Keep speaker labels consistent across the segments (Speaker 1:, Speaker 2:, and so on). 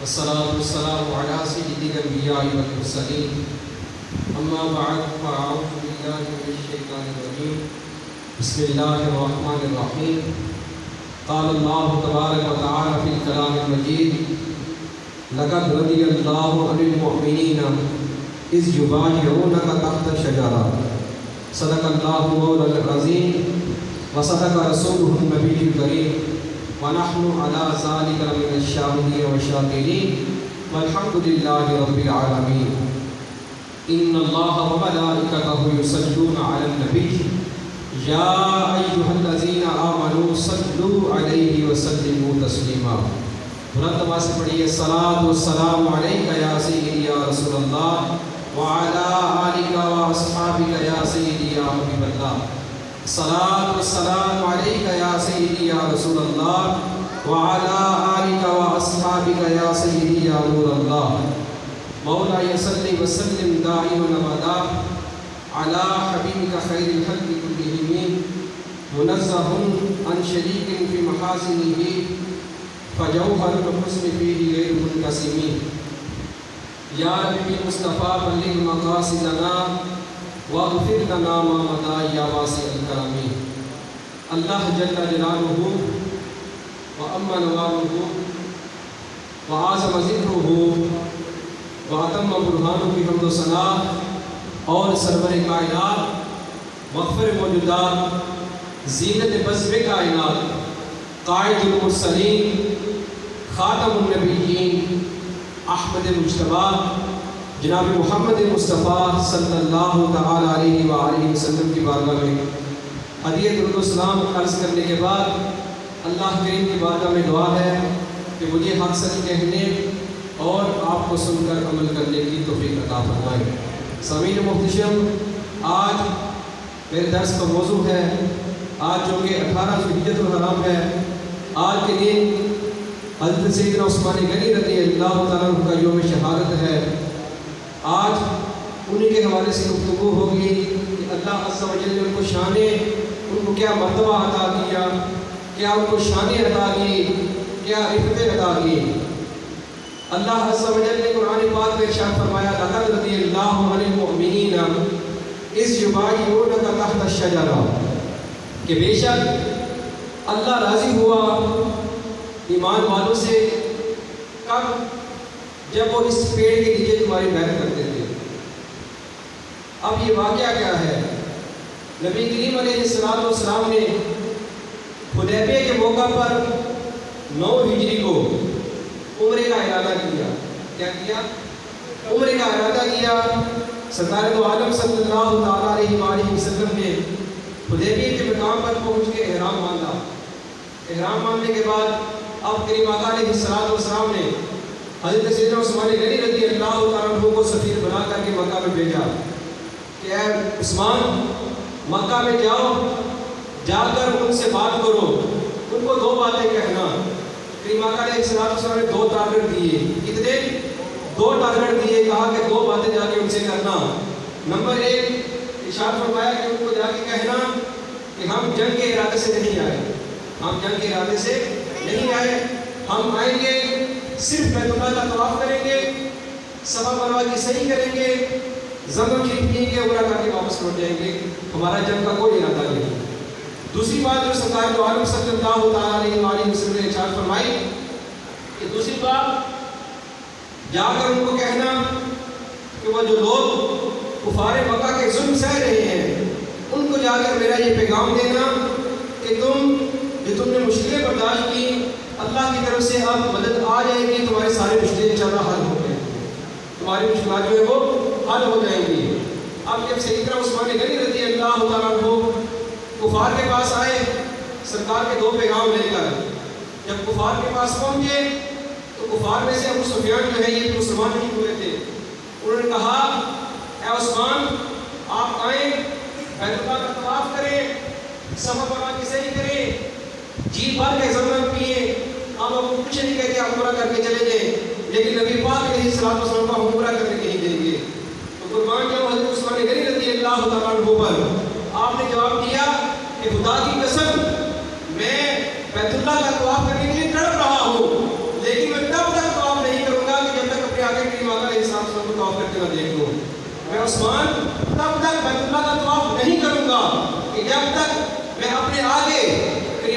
Speaker 1: والصلاة والسلام على سيد الأنبياء والمرسلين أما بعد فأعوذ بالله من الشيطان الرجيم بسم الله الرحمن الرحيم قال الله تبارك وتعالى في الكلام المجيد لقد رضي الله عن المؤمنين إذ يبايعونك تحت الشجرة صدق الله مولانا العظيم وصدق رسوله النبي الكريم ونحن على ذلك من الشاهدين والشاكرين والحمد لله رب العالمين إن الله وملائكته يصلون على النبي يا أيها الذين آمنوا صلوا عليه وسلموا تسليما مرتبہ سے پڑھیے الصلاۃ والسلام علیک یا سیدی یا رسول اللہ وعلی آلک واصحابک یا سیدی یا حبیب اللہ الصلاۃ والسلام علیک یا سیدی یا رسول اللہ وعلی آلک واصحابک یا سیدی یا نور اللہ مولاي صل وسلم دائما ابدا على حبيبك خير الخلق كلهم منزه عن شريك في محاسنه فجوهر الحسن فيه غير منقسم يا رب بالمصطفى بلغ مقاصدنا واغفر لنا ما مضى يا واسع الكرم اللہ جل جلالہ وأما نواله وأعظم ذکرہ واتم برہانہ کی حمد و ثنا اور سرور کائنات مغفر موجودات زینت بزم کائنات قائد المرسلین خاتم النبیین احمد مجتبی جناب محمد مصطفیٰ صلی اللہ تعالی علیہ وآلہ وسلم کی بارگاہ میں ہدیہ درود و سلام عرض کرنے کے بعد اللہ کریم کی بارگاہ میں دعا ہے کہ مجھے حق سچ کہنے اور آپ کو سن کر عمل کرنے کی توفیق عطا فرمائے۔ سامعین محتشم، آج میرے درس کا موضوع ہے، آج جو کہ 18 ذوالحجۃ الحرام ہے، آج کے دن حضرت سیدنا عثمان غنی رضی اللہ تعالیٰ عنہ کا یوم شہادت ہے۔ آج انہی کے حوالے سے گفتگو ہوگی کہ اللہ عز و جل نے ان کو شانیں، ان کو کیا مرتبہ عطا کیا، کیا ان کو شانیں عطا کی، کیا رفتیں عطا کی۔ اللہ عز و جل نے قرآن پاک میں ارشاد فرمایا لقد رضی اللہ عن المؤمنین اذ یبایعونک تحت الشجرہ، کہ بے شک اللہ راضی ہوا ایمان والوں سے کب؟ جب وہ اس پیڑ کے نیچے تمہاری بیعت کرتے تھے۔ اب یہ واقعہ کیا ہے؟ نبی کریم علیہ السلام نے حدیبیہ کے موقع پر 9 ہجری کو عمرے کا ارادہ کیا۔ کیا کیا؟ عمرے کا ارادہ کیا۔ سرکار دو عالم صلی اللہ تعالیٰ علیہ وآلہ وسلم نے حدیبیہ کے مقام پر پہنچ کے احرام باندھا۔ احرام باندھنے کے بعد اب کریم آقا علیہ السلام نے حضرت سیدنا عثمان غنی رضی اللہ تعالیٰ عنہ کو سفیر بنا کر کے مکہ میں بھیجا کہ اے عثمان، مکہ میں جاؤ، جا کر ان سے بات کرو، ان کو 2 باتیں کہنا۔ کریم آقا علیہ السلام نے 2 ٹارگٹ دیے۔ کتنے؟ 2 ٹارگٹ دیے، کہا کہ 2 باتیں جا کے ان سے کرنا۔ نمبر 1 ارشاد فرمایا کہ ان کو جا کے کہنا کہ ہم جنگ کے ارادے سے نہیں آئے، ہم جنگ کے ارادے سے نہیں آئے، ہم آئیں گے صرف بیت اللہ کا طواف کریں گے، صفا مروہ کی صحیح کریں گے، زمزم شریف پئیں گے، عمرہ کر کے واپس لوٹ جائیں گے، ہمارا جنگ کا کوئی ارادہ نہیں۔ دوسری بات جو سرکار دو عالم صلی اللہ تعالیٰ علیہ وآلہ وسلم نے ارشاد فرمائی کہ دوسری بات جا کر ان کو کہنا کہ وہ جو لوگ کفار مکہ کے ظلم سہ رہے ہیں ان کو جا کر میرا یہ پیغام دینا کہ تم نے مشکلیں برداشت کی، اللہ کی طرف سے اب مدد آ جائے گی، تمہارے سارے مشکلیں انشاءاللہ حل ہو جائیں گی، تمہاری مشکلات جو ہے وہ حل ہو جائیں گی۔ اب جب سیدنا عثمان غنی رضی اللہ تعالیٰ عنہ کفار کے پاس آئے سرکار کے 2 پیغام لے کر، جب کفار کے پاس پہنچے تو کفار میں سے ابو سفیان جو ہے یہ مسلمان نہیں ہوئے تھے۔ انہوں نے کہا اے عثمان، آپ آئیں، بیت اللہ کا طواف کریں، صفا مروہ کی صحیح کریں، جی بھر کے زمزم پیئیں، آپ کچھ نہیں کہتے، آپ عمرہ کر کے چلے جائیں، لیکن نبی پاک علیہ السلام کو عمرہ کرنے نہیں دیں گے۔ تو قربان جاؤ حضرت عثمان غنی رضی اللہ تعالیٰ عنہ پر آپ نے جواب دیا کہ خدا کی قسم میں بیت اللہ کا طواف کرنے کے لیے تڑپ رہا ہوں،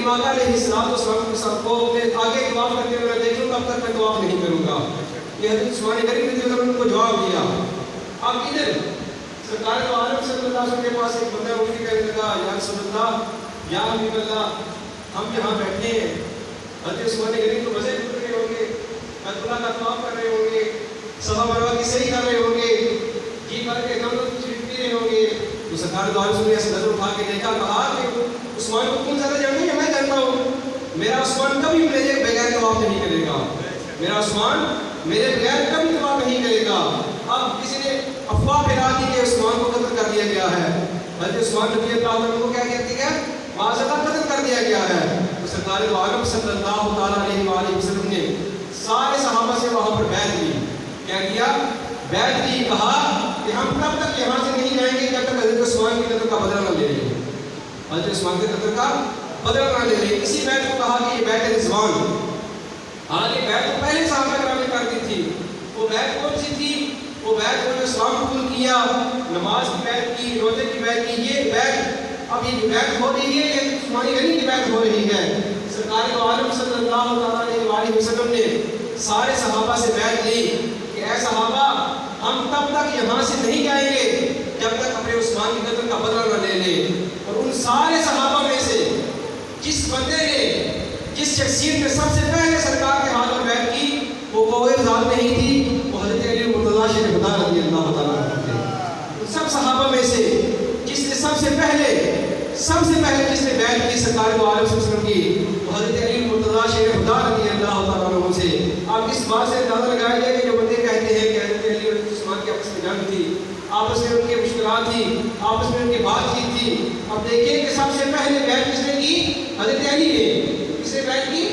Speaker 1: آقا علیہ السلام کو اپنے آگے طواف کرتے ہوئے میں دیکھ لوں تب تک میں طواف نہیں کروں گا. یہ حضرت عثمان غنی رضی اللہ عنہ نے ان کو جواب دیا. اب ادھر سرکار دو عالم صلی اللہ علیہ وسلم کے پاس ایک بندہ اٹھ کے کہنے لگا یا رسول اللہ یا حبیب اللہ ہم یہاں بیٹھے ہیں. حضرت عثمان غنی تو مزے کر رہے ہوں گے, بیت اللہ کا طواف کر رہے ہوں گے, صفا مروہ کی صحیح کر رہے ہوں گے, جی بھر کے دم شریف پی رہے ہوں گے. تو سرکار دو عالم صلی اللہ علیہ وسلم نے نظر اٹھا کے دیکھا, کہا کہ عثمان کو کون زیادہ جانتے ہیں, میں جانتا ہوں. میرا عثمان کبھی میرے بغیر طواف نہیں کرے گا, میرا عثمان میرے بغیر کبھی طواف نہیں کرے گا. اب کسی نے افواہ پھیلا دی کہ عثمان کو قتل کر دیا گیا ہے. حضرت عثمان رضی اللہ عنہ کو کیا کہتی ہے, معاذ اللہ قتل کر دیا گیا ہے. تو سرکار دو عالم صلی اللہ تعالیٰ علیہ وآلہ وسلم نے سارے صحابہ سے وہاں پر بیعت لی. کیا کیا؟ بیعت لی. کہا کہ ہم تب تک یہاں سے نہیں جائیں گے جب تک حضرت عثمان کے قتل کا بدلہ نہ لے لیں. حضرت عثمان کے قتل کا بدلہ نہ لے لیں. اسی بیعت کو کہا کہ یہ بیعت رضوان. حالانکہ بیعت تو پہلے صحابہ کرام نے کر دی تھی. وہ بیعت کون سی تھی؟ وہ بیعت کو جو اسلام قبول کیا, نماز کی بیعت کی, روزے کی بیعت کی. یہ بیعت اب یہ بیعت ہو رہی ہے, یہ عثمانی غنی کی بیعت ہو رہی ہے. سرکار دو عالم صلی اللہ علیہ وآلہ وسلم نے سارے صحابہ سے بیعت لی کہ اے صحابہ ہم تب تک یہاں سے نہیں جائیں گے جب تک اپنے عثمان کے قتل کا بدلہ نہ لے لیں. اور ان سارے صحابہ میں سے جس بندے نے, جس شخصیت نے سب سے پہلے سرکار کے ہاتھ میں بیعت کی, وہ کوئی ذات نہیں تھی, وہ حضرت علی مرتضیٰ شریف خدا رضی اللہ تعالیٰ عنہ تھے. ان سب صحابہ میں سے جس نے سب سے پہلے جس نے بیعت کی سرکار دو عالم صلی اللہ علیہ وسلم کی, وہ حضرت علی مرتضیٰ شریف خدا رضی اللہ تعالیٰ عنہ سے. آپ اس بات سے اندازہ لگایا جائے کہ جو بندے کہتے ہیں کہ حضرت علی اور عثمان کی آپس میں جنگ تھی, آپس میں ان کی مشکلات تھی, آپس میں ان کی بات چیت تھی. اب دیکھیں کہ سب سے پہلے بیعت کس نے کی؟ حضرت علی نے. کس نے بیعت کی؟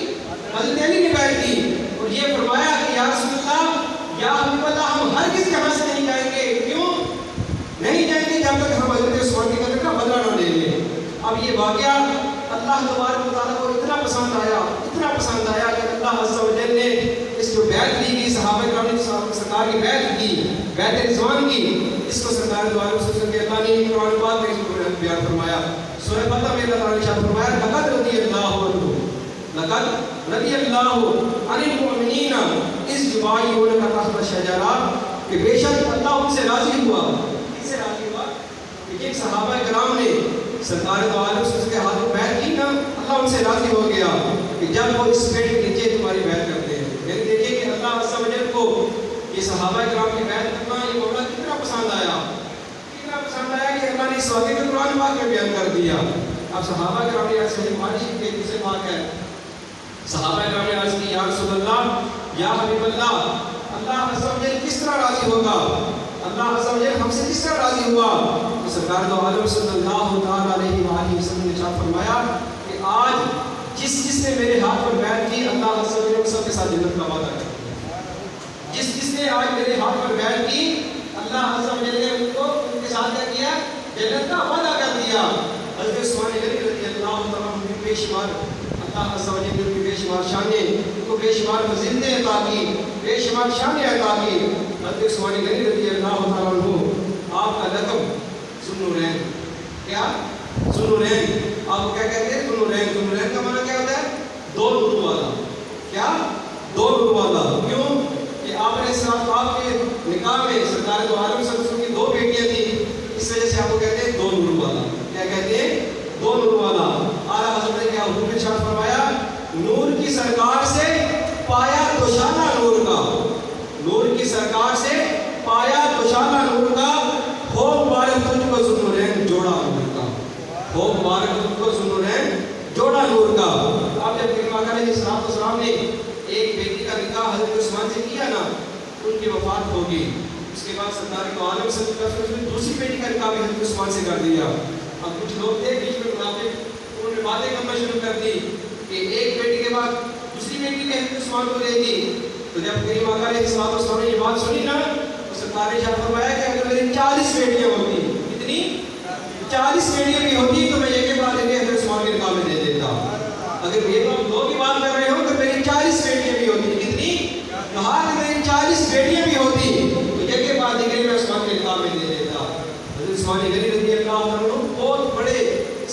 Speaker 1: حضرت علی نے بیعت کی. اور یہ فرمایا کہ یا رسول اللہ یا حبیب اللہ ہم ہرگز یہاں سے نہیں جائیں گے. کیوں نہیں جائیں گے؟ جب تک ہم حضرت عثمان کے قتل کا بدلہ نہ لے لیں. اب یہ واقعہ اللہ تبارک و تعالیٰ کو اتنا پسند آیا کہ اللہ عز و جل نے اس جو بیعت لی گئی صحابہ کرام نے سرکار کی بیعت کی, بیعت رضوان کی, اس کو سرکار دو عالم صلی اللہ علیہ وسلم کے اللہ نے قرآن پاک میں بیان فرمایا. سورہ بقرہ میں اللہ تعالیٰ نے ارشاد فرمایا لقد رضی اللہ عن المؤمنین اذ یبایعونک تحت الشجرہ, کہ بے شک اللہ ان سے راضی ہوا. کس سے راضی ہوا؟ کہ جن صحابہ کرام نے سرکار دو عالم صلی اللہ علیہ وسلم کے ہاتھ میں بیعت کی نا, اللہ ان سے راضی ہو گیا کہ جب وہ اس پیڑ کے نیچے تمہاری بیعت کرتے ہیں. یعنی دیکھیں کہ اللہ عز و جل کو یہ صحابہ کرام کی بیعت کرنا یہ معاملہ کتنا پسند آیا کہ اللہ نے اس واقعے کو قرآن پاک میں بیان کر دیا. اب صحابہ کرام نے صحیح بخاری شریف کے دوسرے پاک ہے, صحابہ کرام نے عرض کی یا رسول اللہ یا حبیب اللہ اللہ عز و جل کس طرح راضی ہوگا, اللہ عز و جل ہم سے کس طرح راضی ہوا. تو سرکار دو عالم صلی اللہ تعالیٰ علیہ وآلہ وسلم نے ارشاد فرمایا کہ آج جس نے میرے ہاتھ پر بیعت کی اللہ عز و جل سب کے ساتھ جنت کا وعدہ کر دیا. جس نے آج میرے ہاتھ پر بیعت کی اللہ عز و جل نے ان کو ان کے ساتھ کیا کیا, جنت کا وعدہ کر دیا. حضرت عثمان غنی رضی اللہ تعالیٰ عنہ بے شمار اللہ عز و جل کی بے شمار شانیں, ان کو بے شمار فضیلتیں عطا کی, بے شمار شانیں عطا کی. حضرت عثمان غنی رضی اللہ تعالیٰ عنہ آپ کا لقب ذوالنورین, کیا ذوالنورین, آپ کو کیا کہتے ہیں ذوالنورین. ذوالنورین کا معنی کیا ہوتا ہے؟ دو نور والا. کیا؟ دو نور والا. کیوں کہ آپ نے آپ کے نکاح میں سرکار دو عالم صلی اللہ علیہ وسلم کی دو بیٹیاں تھیں, اس وجہ سے آپ کو کہتے ہیں دو نور والا. کیا کہتے ہیں؟ دو نور والا. اعلیٰ حضرت نے کیا حکم ارشاد فرمایا, نور کی سرکار سے پایا دوشانہ نور کا, نور کی سرکار سے پایا دوشانہ نور کا, ہو مبارک تجھ کو ذوالنورین جوڑا نور کا, ہو مبارک تجھ کو ذوالنورین جوڑا نور کا. اب جب کریم آقا علیہ السلام نے ایک بیٹی کا نکاح حضرت عثمان سے کیا نا, ان کی وفات ہو گئی. اس کے بعد سرکار دو عالم صلی اللہ علیہ وسلم نے دوسری بیٹی کا نکاح بھی حضرت عثمان سے کر دیا. اب کچھ لوگ تھے بیچ میں منافق, انہوں نے باتیں کرنا شروع کر دی کہ ایک بیٹی کے بعد دوسری بیٹی نے حضرت عثمان کو دے دی. تو جب کریم آقا علیہ السلام نے یہ بات سنی نا, تو سرکار نے ارشاد فرمایا کہ اگر میری 40 بیٹیاں ہوتی, کتنی 40 بیٹیاں بھی ہوتی تو میں یہ کے بعد حضرت عثمان کے نکاح میں دے دیتا. اگر یہ لوگ دو کی بات کر رہے ہو تو میری 40 بیٹیاں بھی ہوتی, کتنی, کہا کہ میری 40 بیٹیاں بھی ہوتی تو یہ کے بعد میں عثمان کے نکاح میں دے دیتا. حضرت عثمان غنی رضی اللہ عنہ بہت بڑے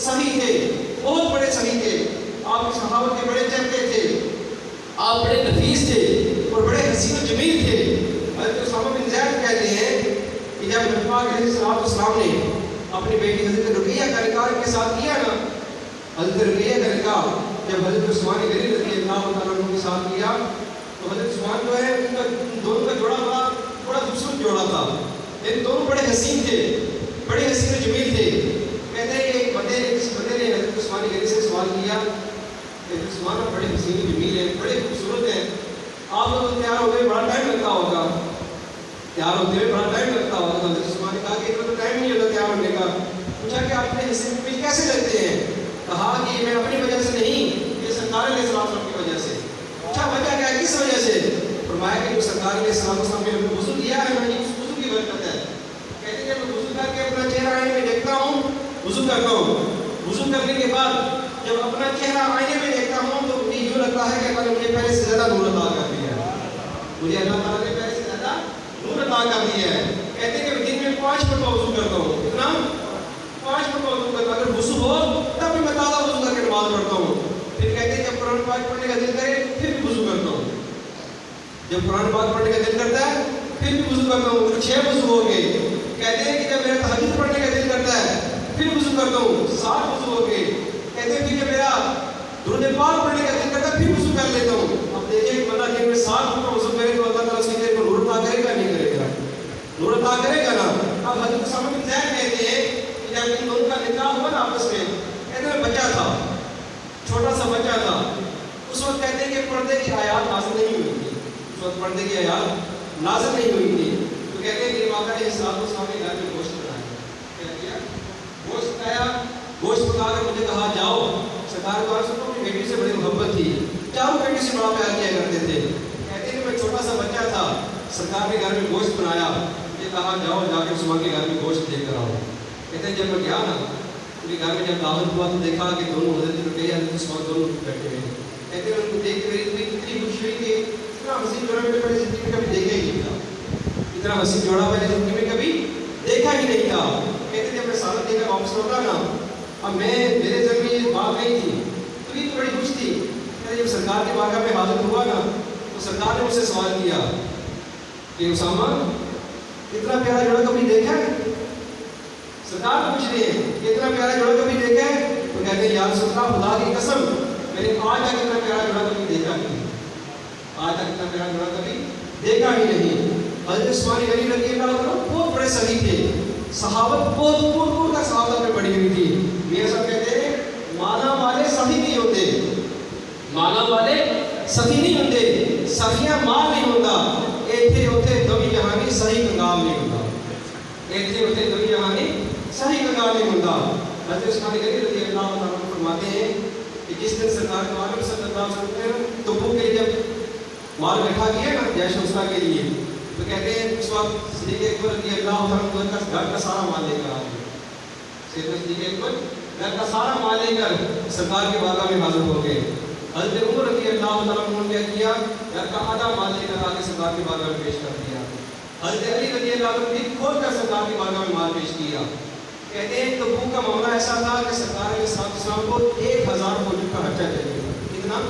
Speaker 1: صحیح تھے, بہت بڑے صحیح تھے. آپ صحابہ کے بڑے چہتے تھے، آپ بڑے نفیس تھے اور بڑے حسین و جمیل تھے۔ حضرت اسامہ بن زید کہتے ہیں کہ جب نبی پاک علیہ السلام نے اپنی بیٹی حضرت رقیہ کا نکاح کے ساتھ کیا نا، حضرت رقیہ کا نکاح جب حضرت عثمان غنی رضی اللہ تعالیٰ عنہ کے ساتھ کیا تو حضرت عثمان جو ہے ان دونوں کا جوڑا بڑا خوبصورت جوڑا تھا، لیکن دونوں بڑے حسین تھے، بڑے حسین و جمیل تھے۔ کہتے ہیں کہ ایک بندے نے حضرت عثمان غنی سے سوال کیا کہ حضرت عثمان بڑے حسین و جمیل ہیں، بڑے خوبصورت ہیں، آپ لوگ تیار ہوتے بڑا ٹائم لگتا ہوگا، تیار ہوتے ہوئے بڑا ٹائم لگتا ہوگا۔ تو حضرت عثمان نے کہا کہ اتنا تو ٹائم نہیں ہوتا تیار ہونے کا۔ پوچھا کہ آپ نے حسین و جمیل کیسے لگتے ہیں؟ کہا کہ میں اپنی وجہ سے نہیں، یہ سرکار علیہ السلام کی وجہ سے۔ اچھا وجہ کیا ہے، کس وجہ سے؟ فرمایا کہ جو سرکار علیہ السلام نے وضو کیا ہے نا، یہ وضو کی برکت ہے۔ کہتے ہیں میں وضو کر کے اپنا چہرہ آئینے میں دیکھتا ہوں، وضو کرتا ہوں، وضو کرنے کے بعد جب اپنا چہرہ آئینے میں دیکھتا ہوں تو مجھے یوں لگتا ہے کہ اللہ نے مجھے پہلے سے زیادہ نور عطا کر دیا ہے، مجھے اللہ تعالیٰ نے پہلے سے زیادہ نور عطا کر دیا ہے۔ کہتے ہیں کہ دن میں 5 مرتبہ وضو کرتا ہوں، کتنا؟ 5 مرتبہ وضو کرتا ہوں، اگر وضو ہو تب بھی میں تازہ وضو کر کے نماز پڑھتا ہوں۔ پھر کہتے ہیں جب قرآن پاک پڑھنے کا دل کرے پھر بھی وضو کرتا ہوں، جب قرآن پاک پڑھنے کا دل کرتا ہے پھر بھی وضو کرتا ہوں، 6 وضو ہو گئے۔ کہتے ہیں کہ جب میرا تہجد پڑھنے کا دل کرتا ہے پھر وضو کرتا ہوں، 7 وضو ہو گئے۔ کہتے ہیں کہ جب میرا درود پاک پڑھنے کا دل کرتا ہے پھر وضو کر لیتا ہوں۔ اب دیکھیں کہ بندہ دن میں 7 مرتبہ وضو کرے تو اللہ تعالیٰ اس کی دل کو نور عطا کرے گا نہیں کرے گا؟ نور عطا کرے گا نا۔ اب حضرت اسامہ بن زید کہتے ہیں کہ جب ان دونوں کا نکاح ہوا نا آپس میں، کہتے ہیں بچہ تھا، چھوٹا سا بچہ تھا، اس وقت کہتے ہیں کہ پردے کی آیات نازل نہیں ہوئی تھی، اس وقت پردے کی آیات نازل نہیں ہوئی تھی۔ تو کہتے ہیں کہ امام علیہ السلام کے گھر میں گوشت بنایا، کیا کیا؟ گوشت پکایا، گوشت پکا کر مجھے کہا جاؤ، سرکار کو اپنی بیٹی سے بڑی محبت تھی، چاروں بیٹی سے بڑا پیار کیا کرتے تھے۔ کہتے ہیں کہ میں چھوٹا سا بچہ تھا، سرکار نے گھر میں گوشت بنایا، مجھے کہا جاؤ جا کے عثمان کے گھر میں گوشت دے کر آؤ۔ کہتے ہیں جب میں گیا نا ان کے گھر میں جب دعوت ہوا تو دیکھا کہ دونوں حضرت رقیہ حضرت عثمان دونوں بیٹھے ہوئے ہیں۔ کہتے ہیں ان کو دیکھ کے میری دل اتنی خوشی ہوئی کہ اتنا حسین جوڑا میں نے پہلے زندگی میں کبھی دیکھا ہی نہیں تھا، اتنا حسین جوڑا میں نے زندگی میں کبھی دیکھا ہی نہیں تھا۔ کہتے ہیں جب میں سالت دے کر واپس لوٹا نا، اب میرے ذہن میں یہ بات نہیں تھی، تو یہ تو بڑی خوش تھی۔ کہتے جب سرکار کے بارگاہ میں حاضر ہوا نا تو سرکار نے مجھ سے سوال کیا کہ اسامہ اتنا پیارا جوڑا کبھی دیکھا ہے؟ سرکار پوچھ رہے ہیں کہ اتنا پیارا جوڑا کبھی دیکھا ہے؟ تو کہتے ہیں یا رسول اللہ خدا کی قسم میں نے آج تک اتنا پیارا جوڑا کبھی دیکھا نہیں، آج تک اتنا پیارا جوڑا کبھی دیکھا ہی نہیں۔ حضرت عثمان غنی رضی اللہ عنہ بہت بڑے سخی تھے، صحابت بہت دور کا صحابت میں پڑی ہوئی تھی۔ میاں صاحب کہتے ہیں مالا والے سخی نہیں ہوتے، مالا والے سخی نہیں ہوتے، سخیاں مال نہیں ہوتا، ایتھے ہوتے دوی جہانی صحیح کنگال نہیں ہوتا، ایتھے ہوتے دوی جہانی صحیح کنگال نہیں ہوتا۔ حضرت عثمان غنی رضی اللہ عنہ فرماتے ہیں کہ جس دن سرکار کو عالم صلی اللہ علیہ وسلم نے تبوک کے لیے جب مال اکٹھا کیا نا جیش عسرا کے لیے، تو کہتے ہیں اس وقت صدیق اکبر رضی اللہ عنہ گھر کا سارا مال لے کر آئے، صدیق اکبر گھر کا سارا مال لے کر سرکار کے بارگاہ میں حاضر ہو گئے۔ حضرت عمر رضی اللہ عنہ نے کیا گھر کا آدھا مال لے کر آ کے سرکار کے بارگاہ میں پیش کر دیا۔ حضرت علی رضی اللہ عنہ نے کھول کر سرکار کے بارگاہ میں مال پیش کیا۔ کہتے ہیں تبوک کا معاملہ ایسا تھا کہ سرکار علیہ السلام کو 1000 فوجیوں کا خرچہ چاہیے تھا، کتنا؟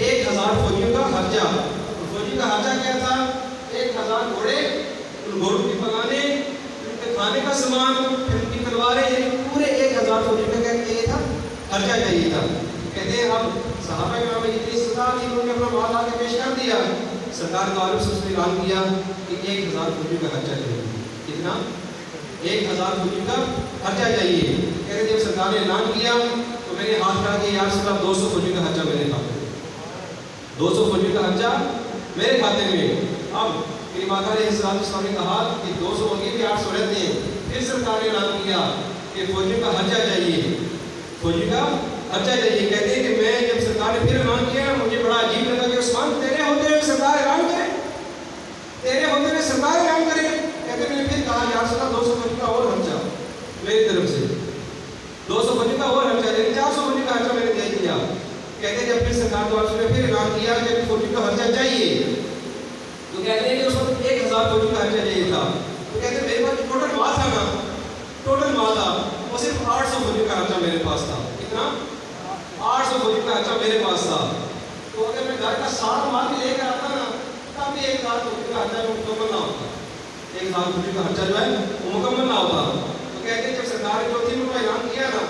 Speaker 1: 1000 فوجیوں کا خرچہ۔ فوجی کا خرچہ کیا تھا؟ 1000 گھوڑے، ان گھوڑوں کی پگانے، ان کے کھانے کا سامان، پھر ان کی تلواریں، یعنی پورے 1000 فوجیوں کا کیا چاہیے تھا؟ خرچہ چاہیے تھا۔ کہتے ہیں اب صحابہ کرام میں اتنی استطاعت تھی، انہوں نے اپنا مال آ کے پیش کر دیا۔ سرکار کا عالم سے اعلان کیا کہ 1000 فوجیوں کا خرچہ چاہیے، کتنا؟ 1000 فوجیوں کا خرچہ چاہیے۔ کہتے ہیں جب سرکار نے اعلان کیا تو میں نے ہاتھ کھڑا کیا، یا رسول اللہ 200 فوجیوں کا خرچہ میرے کھاتے میں، 200 فوجیوں کا خرچہ میرے کھاتے میں۔ اب میری ماں علیہ السلام نے کہا کہ 200 ہوگی بھی 800 رہتے ہیں۔ پھر سرکار نے اعلان کیا کہ فوجیوں کا خرچہ چاہیے، فوجی کا خرچہ چاہیے۔ کہتے ہیں کہ میں جب سرکار نے پھر اعلان کیا مجھے بڑا عجیب لگا کہ عثمان تیرے ہوتے ہوئے سرکار اعلان کرے، تیرے ہوتے ہوئے سرکار اعلان کرے۔ کہتے ہیں میں نے پھر کہا یا رسول اللہ 200 فوجی کا اور خرچہ میری طرف سے، 200 فوجی کا اور خرچہ، یعنی 400 فوجی کا خرچہ میں نے دے دیا۔ کہتے ہیں جب پھر سرکار کو نے پھر اعلان کیا کہ فوجی کا خرچہ چاہیے، تو کہتے ہیں کہ اس وقت 1000 فوجی کا خرچہ چاہیے تھا۔ تو کہتے ہیں میرے پاس ٹوٹل مال تھا نا، ٹوٹل مال تھا وہ صرف 800 فوجی کا خرچہ میرے پاس تھا، کتنا؟ 800 فوجی کا خرچہ میرے پاس تھا. تو اگر میں گھر کا سارا مال بھی لے کر آتا نا تب بھی 1000 فوجی کا خرچہ مکمل نہ ہوتا. 1000 فوجی کا خرچہ جو ہے وہ مکمل نہ ہوتا. تو کہتے ہیں جب سرکار نے 4 منٹ کا اعلان کیا نا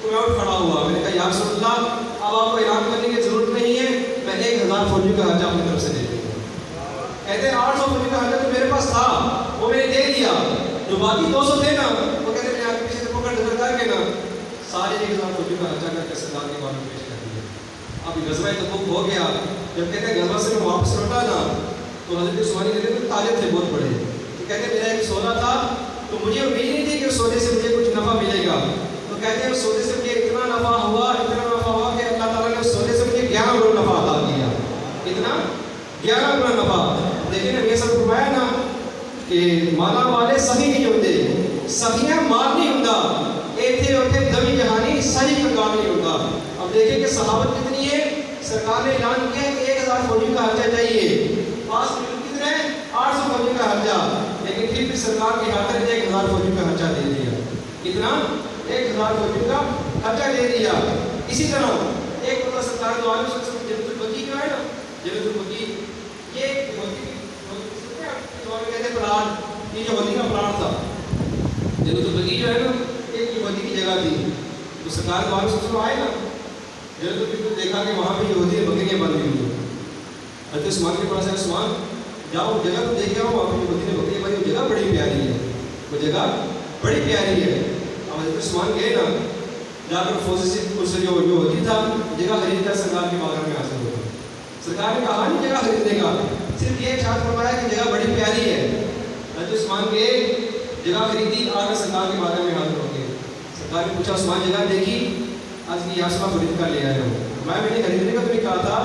Speaker 1: تو میں اٹھ کھڑا ہوا. میں نے کہا یا رسول اللہ اب آپ کو اعلان کرنے کی ضرورت نہیں ہے, میں 1000 فوجی کا خرچہ اپنی طرف سے دے دوں. کہتے ہیں 800 فوجی کا خرچہ تو میرے پاس تھا وہ میں نے دے دیا. جو باقی 200 تھے نا وہ کہتے ہیں میں آپ کے پیچھے سے پکڑ کر کے نا سارے 1000 فوجی کا خرچہ کر کے سرکار کے بارے میں پیش کر دیا. اب غزوہ تبوک ہو گیا. جب کہتے ہیں غزوہ سے میں واپس لوٹا نا تو حضرت عثمان غنی تو تاجر تھے بہت بڑے. تو کہتے ہیں میرا ایک سودا تھا تو مجھے امید نہیں تھی کہ اس سودے سے مجھے کچھ نفع ملے گا. تو کہتے ہیں اس سودے سے مجھے اتنا نفع ہوا کہ اللہ تعالیٰ نے اس سودے سے مجھے 11 گنا نفع عطا کیا. اتنا 11 گنا نفع. لیکن یہ سب فرمایا نا کہ مالا والے صحیح نہیں ہوتے, صحیح مال نہیں ہوتا, ایتھے ہوتے دمی جہانی صحیح کا کام نہیں ہوتا. اب دیکھیں کہ صحابت کتنی ہے. سرکار نے اعلان کیا ہے کہ 1000 فوجی کا خرچہ چاہیے. پاس کتنے 800 فوجی کا خرچہ, لیکن پھر بھی سرکار کے ہاتھ نے 1000 فوجی کا خرچہ دے دیا. کتنا 1000 فوجی کا خرچہ دے دیا. اسی طرح ایک بڑا سرکار دو عالم سے جنت البقیع جو ہے نا, جنت البقیع یہ کہتے ہیں پلاٹ, یہ یہودی کا پلاٹ تھا. جنت البقیع جو ہے نا ایک یہودی کی جگہ تھی. تو سرکار دو عالم سے آئے نا جنت البقیع کو دیکھا کہ وہاں پہ یہودی بکریاں بندھی ہوئی ہیں. حضرت عثمان کے پاس ہے, عثمان جاؤ جگہ تو دیکھ آؤ, وہاں پہ یہودی نے بکریاں بندھی, وہ جگہ بڑی پیاری ہے, وہ جگہ بڑی پیاری ہے. اب حضرت عثمان گئے نا جا کر فوجی سے اس جو یہودی تھا جگہ خرید کر سرکار کے باغ میں حاصل ہوا. سرکار نے کہا نہیں جگہ خریدنے کا, صرف یہ ارشاد فرمایا کہ جگہ بڑی پیاری ہے. حضرت عثمان کے جگہ خریدی, آ کر سرکار کے بارے میں حاضر ہو گئے. سرکار نے پوچھا عثمان جگہ دیکھی, آج کی یاسمہ خرید کر لے آئے ہو. میں نے خریدنے کا تو نہیں کہا تھا,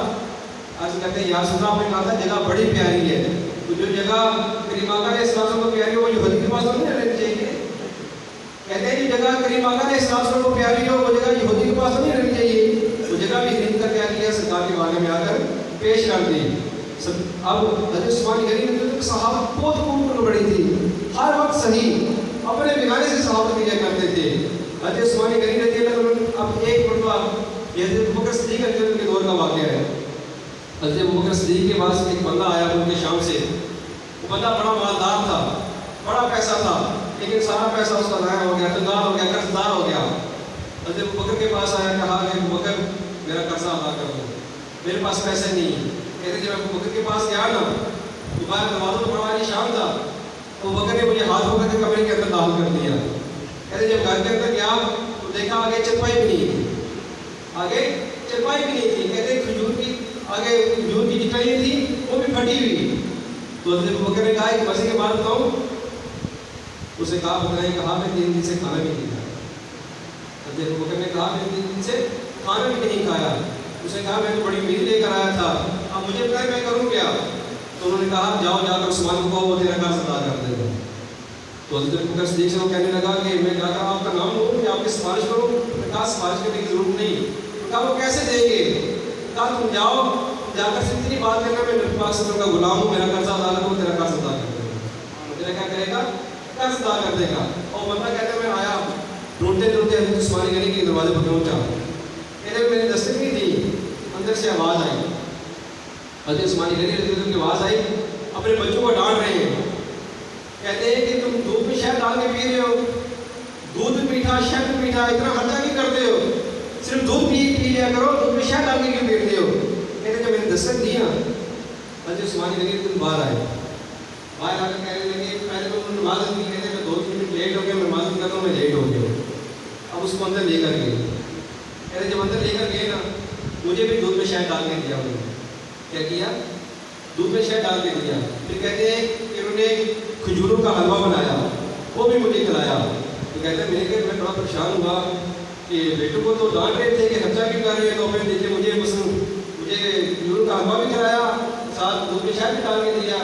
Speaker 1: آج کہتے ہیں یاسمہ آپ نے کہا تھا جگہ بڑی پیاری ہے. تو جو جگہ کریم آقا علیہ السلام کو پیاری ہو وہ یہودی کے پاس تو نہیں رہنی چاہیے. کہتے ہیں جو جگہ کریم آقا علیہ السلام کو پیاری ہو وہ جگہ یہودی کے پاس تو نہیں رہنی چاہیے. وہ جگہ بھی خرید کر کیا کیا سرکار کے بارے میں آ کر پیش کر دی. اب حضرت عثمان غنی نے صحابت بہت خوب بڑی تھی, ہر وقت صحیح اپنے بگانے سے صحابت کیا کرتے تھے. حضرت عثمان غنی رضی اللہ عنہ اب ایک مرتبہ یہ حضرت ابوبکر صدیق رضی اللہ عنہ کے دور کا واقعہ ہے. حضرت ابوبکر صدیق کے پاس ایک بندہ آیا ان کے شام سے. وہ بندہ بڑا مالدار تھا, بڑا پیسہ تھا, لیکن سارا پیسہ اس کا ضائع ہو گیا, قرضدار ہو گیا, قرضدار ہو گیا. حضرت ابوبکر کے پاس آیا, کہا کہ ابوبکر میرا قرضہ ادا کر دو, میرے پاس پیسے نہیں. کہتے جب ابوبکر کے پاس گیا نا تو باہر دروازوں پر بڑا شام تھا, ابوبکر نے مجھے ہاتھ پکڑ کے کمرے کے اندر داخل کر دیا. کہتے جب گھر کے اندر گیا تو دیکھا آگے چرپائی بھی نہیں تھی, آگے چرپائی بھی نہیں تھی. کہتے کھجور کی آگے کھجور کی چٹائی تھی وہ بھی پھٹی ہوئی. تو حضرت ابوبکر نے کہا ایک مزے کی بات بتاؤں. اسے کہا بتائیں, کہا میں 3 دن سے کھانا بھی نہیں کھایا. حضرت ابوبکر نے کہا میں 3 دن سے کھانا بھی نہیں کھایا. اسے کہا میں تو بڑی امید لے کر آیا تھا, اب مجھے بتائیں میں کروں کیا. تو انہوں نے کہا جاؤ جا کر عثمان کو کہو وہ تیرا قرض ادا کر دے گا. تو حضرت ابوبکر صدیق سے وہ کہنے لگا کہ میں جا کر آپ کا نام لوں کہ آپ کی سفارش کروں. میں کہا سفارش کرنے کی ضرورت نہیں. کہا وہ کیسے دیں گے. کہا تم جاؤ جا کر صرف اتنی بات کرنا میں نبی پاک صلی اللہ علیہ وسلم کا غلام ہوں, میرا قرض ادا کرو, تیرا قرض ادا کر دے گا. تیرا کیا کرے گا, قرض ادا کر دے گا. اور بندہ کہتا ہے میں آیا ڈھونڈتے ڈھونڈتے حضرت عثمان غنی کے دروازے پر پہنچا. کہتے میں نے دستک نہیں دی, اندر سے آواز آئی. حضرت عثمان غنی رضی اللہ عنہ کی آواز آئی, اپنے بچوں کو ڈانٹ رہے ہیں. کہتے ہیں کہ تم دودھ میں شہد ڈال کے پی رہے ہو, دودھ بھی میٹھا شہد بھی میٹھا, اتنا خرچہ کیوں کرتے ہو, صرف دودھ پی لیا کرو, دودھ میں شہد ڈال کے کیوں پیتے ہو. کہتے ہیں جب میں نے دستک دی نا حضرت عثمان غنی رضی اللہ باہر آئے. باہر آ کر کہنے لگے پہلے تو انہوں نے نماز نہیں, کہتے میں 2-3 منٹ لیٹ ہو گیا, میں نماز نہیں کرتا ہوں, میں لیٹ ہو گیا. اب اس کو اندر لے کر گئے. کہتے جب اندر لے کر گئے نا مجھے بھی دودھ میں شہد ڈال کے دیا. انہوں نے کیا کیا, دودھ میں شہد ڈال کے دیا. پھر کہتے ہیں کہ انہوں نے کھجوروں کا حلوہ بنایا, وہ بھی مجھے کھلایا. تو کہتے ہیں میں بڑا پریشان ہوا کہ بیٹوں کو تو ڈانٹ رہے تھے کہ خرچہ بھی کر رہے ہیں, تو پھر دیکھیے مجھے کھجوروں کا حلوہ بھی کھلایا, ساتھ دودھ میں شہد بھی ڈال کے دیا.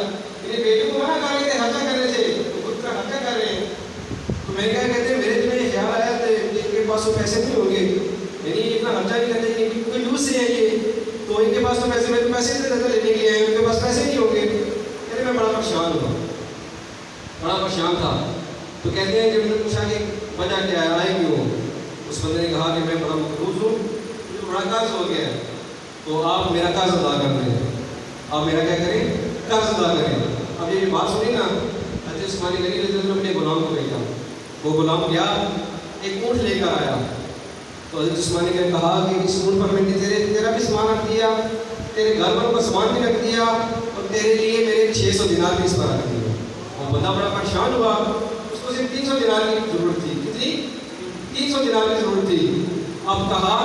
Speaker 1: میرے بیٹوں کو منع کر رہے تھے خرچہ کرنے سے, تو خود کا خرچہ کر رہے ہیں. تو میں نے کہا کہتے ہیں میرے دل میں خیال آیا کہ ان کے پاس وہ پیسے نہیں ہوں گے, یعنی اتنا خرچہ نہیں کرتے, کیونکہ یوز سے ہے یہ, تو ان کے پاس تو پیسے, میں تو پیسے لینے کے لیے ہیں, ان کے پاس پیسے نہیں ہوں گے. کہتے میں بڑا پریشان ہوا, بڑا پریشان تھا. تو کہتے ہیں کہ میں نے پوچھا کہ وجہ کیا ہے, آئے کیوں. اس بندے نے کہا کہ میں بڑا مقروض ہوں, تو بڑا قرض ہو گیا ہے، تو آپ میرا قرض ادا کر دیں، آپ میرا کیا کریں؟ قرض ادا کریں۔ اب یہ بات سنی نا، حضرت عثمان غنی رضی اللہ عنہ نے اپنے غلام کو بھیجا، وہ غلام گیا ایک اونٹ لے کر آیا، تو حضرت عثمان نے کہا کہ اس اونٹ پر میں نے تیرا بھی سامان رکھ دیا، تیرے گھر والوں کا سامان بھی رکھ دیا، اور تیرے لیے میرے 600 دینار بھی اس پر رکھ دیا۔ وہ بندہ بڑا پریشان ہوا، اس کو صرف 300 دینار کی ضرورت تھی۔ کتنی؟ 300 دینار کی ضرورت تھی۔ اب کہا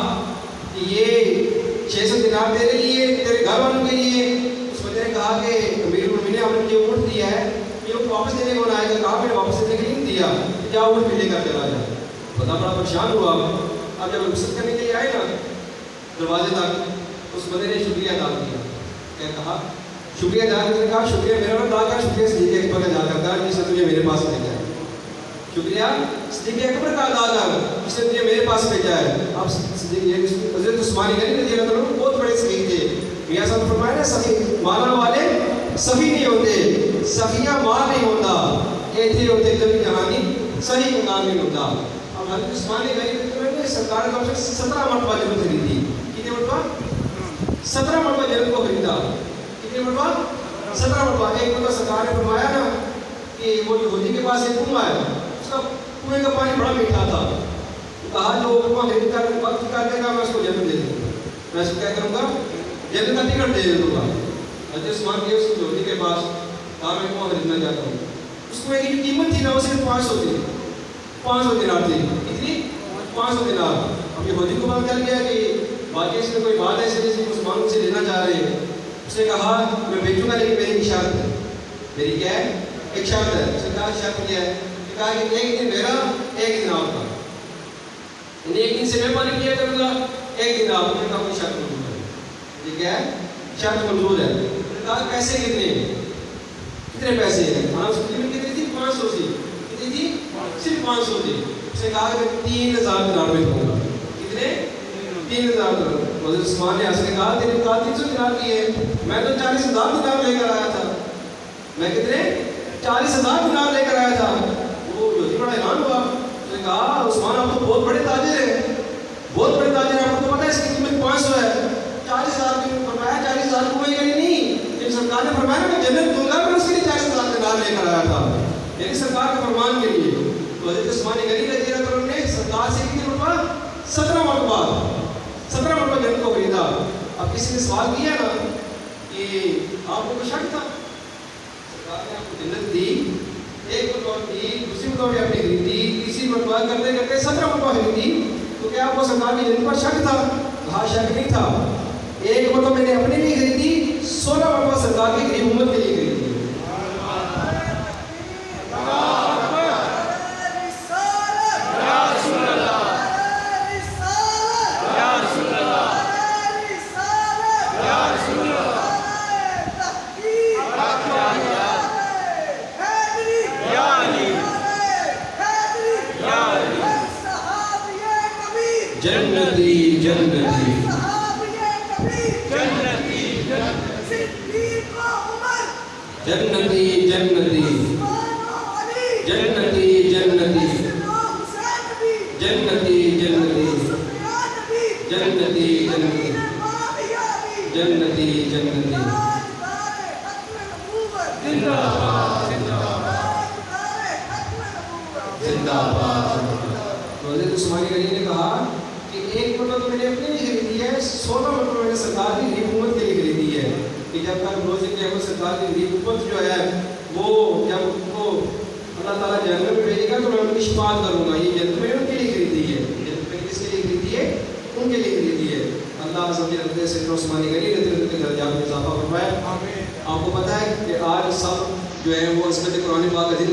Speaker 1: کہ یہ 600 دینار تیرے لیے، تیرے گھر والوں کے لیے۔ اس بندے نے کہا کہ امیر المومنین ہم نے مجھے اونٹ دیا ہے، یہ واپس دینے کو آئے گا۔ کہا میں نے واپس دینے کے لیے نہیں دیا، کیا اونٹ بھی لے کر چلا جا۔ بندہ بڑا پریشان ہوا۔ اب جب رخصت کرنے کے لیے آئے نا دروازے تک، اس بندے نے شکریہ ادا کیا۔ کیا کہا؟ شکریہ ادا کرنے نے کہا شکریہ میرا ادا کر، شکریہ صدیق اکبر کا ادا کرتا ہے جس نے تجھے میرے پاس بھیجا ہے۔ شکریہ صدیق اکبر کا ادا کر جس نے تجھے میرے پاس بھیجا ہے۔ اب حضرت عثمان غنی رضی اللہ عنہ بہت بڑے سخی تھے۔ میاں صاحب نے فرمایا نا، سخی مالا والے سخی نہیں ہوتے، سخیہ مال نہیں ہوتا، ایتھے ہوتے کبھی کہانی صحیح کو نام نہیں ہوتا۔ اب حضرت عثمان غنی رضی اللہ عنہ نے سرکار کا 17 مرتبہ جنت خریدی۔ کتنے مرتبہ؟ 17 مرتبہ جنت کو خریدا۔ کتنے مرتبہ؟ 17 مرتبہ۔ ایک مرتبہ سرکار نے فرمایا نا کہ وہ یہودی کے پاس ایک کنواں ہے، اس کا کنویں کا پانی بڑا میٹھا تھا، کہا جو کنواں خرید کر وقت کر دے گا میں اس کو جنت دے دوں گا، میں اس کو کیا کروں گا؟ جنت کا ٹکٹ دے دوں گا۔ حضرت عثمان گئے اس یہودی کے پاس، کہا میں کنواں خریدنا چاہتا ہوں۔ اس کنویں کی جو قیمت تھی نا وہ صرف 500 تھی، 500 دینار تھی۔ کتنی؟ 500 دینار۔ اب یہودی کو پتہ چل گیا کہ باقی اس میں کوئی بات ہے اس لیے مسلمانوں سے لینا چاہ رہے ہیں۔ اس نے کہا میں بیچوں گا لیکن میری ایک شرط ہے۔ میری کیا ہے؟ ایک شرط ہے۔ اس نے کہا شرط کیا ہے؟ کہا کہ ایک دن میرا ایک دن آپ کا، یعنی ایک دن سے میں پانی پیا کروں گا، ایک دن آپ۔ نے کہا کوئی شرط منظور ہے۔ یہ کیا ہے؟ شرط منظور ہے۔ نے کہا پیسے کتنے ہیں؟ کتنے پیسے ہیں؟ ہاں اس کی قیمت کتنی تھی؟ 500 تھی۔ کتنی تھی؟ صرف 500 تھی۔ اس نے کہا کہ میں 3000 دینار میں دوں گا۔ کتنے؟ 3000 دینار۔ حضرت عثمان نے ہنس کے کہا تیرے کہا 300 دینار کی ہے، میں تو 40,000 دینار لے کر آیا تھا۔ میں کتنے؟ 40,000 دینار لے کر آیا تھا۔ وہ یہودی بڑا حیران ہوا۔ اس نے کہا عثمان آپ تو بہت بڑے تاجر ہیں، بہت بڑے تاجر ہیں، آپ کو پتہ ہے اس کی قیمت 500 ہے، 40,000 کی فرمایا 40,000 کو میں نہیں، جب سرکار نے فرمایا نا میں جنت دوں گا، میں اس کے لیے 40,000 دینار لے کر آیا تھا، یعنی سرکار کے فرمان کے لیے۔ تو حضرت عثمان غنی رضی اللہ عنہ نے سرکار سے کتنے مرتبہ؟ 17 مرتبہ 17 مرتبہ جنت کو خریدا۔ اب کسی نے سوال کیا نا کہ آپ کو شک تھا، سرکار نے آپ کو جنت دی، ایک مرتبہ دی، دوسری مرتبہ بھی آپ نے خریدی، تیسری مرتبہ کرتے کرتے 17 مرتبہ خریدی، تو کیا آپ کو سرکار کی جنت پر شک تھا؟ کہا شک نہیں تھا۔ ایک مرتبہ میں نے اپنے لیے خریدی، 16 مرتبہ سرکار کی غریب امت کے لیے خریدی۔ جنتی جنتی جنتی جنتی جنتی جنتی جنتی جنتی جنتی جنتی جنتی زندہ باد۔ تو حضرت عثمان غنی نے کہا کہ ایک مرتبہ تو میں نے اپنے لیے خریدی ہے، 16 مرتبہ میں نے سرکار کی غریب امت کے لیے خریدی ہے، کہ جب تک روز قیامت سرکار کی غریب امت جو ہے وہ جب ان کو اللہ تعالیٰ جہنم میں بھیجے گا تو میں ان کی شفاعت کروں گا۔ یہ جنت میں ان کے لیے خریدی ہے، جنت میں کس کے لیے خریدی ہے؟ ان کے لیے خریدی ہے۔ اللہ عز و جل سے عثمان غنی رضی اللہ عنہ کے درجات میں اضافہ فرمائے۔ آپ کو پتہ ہے کہ آج سب جو ہے وہ عصمت قرآن پاک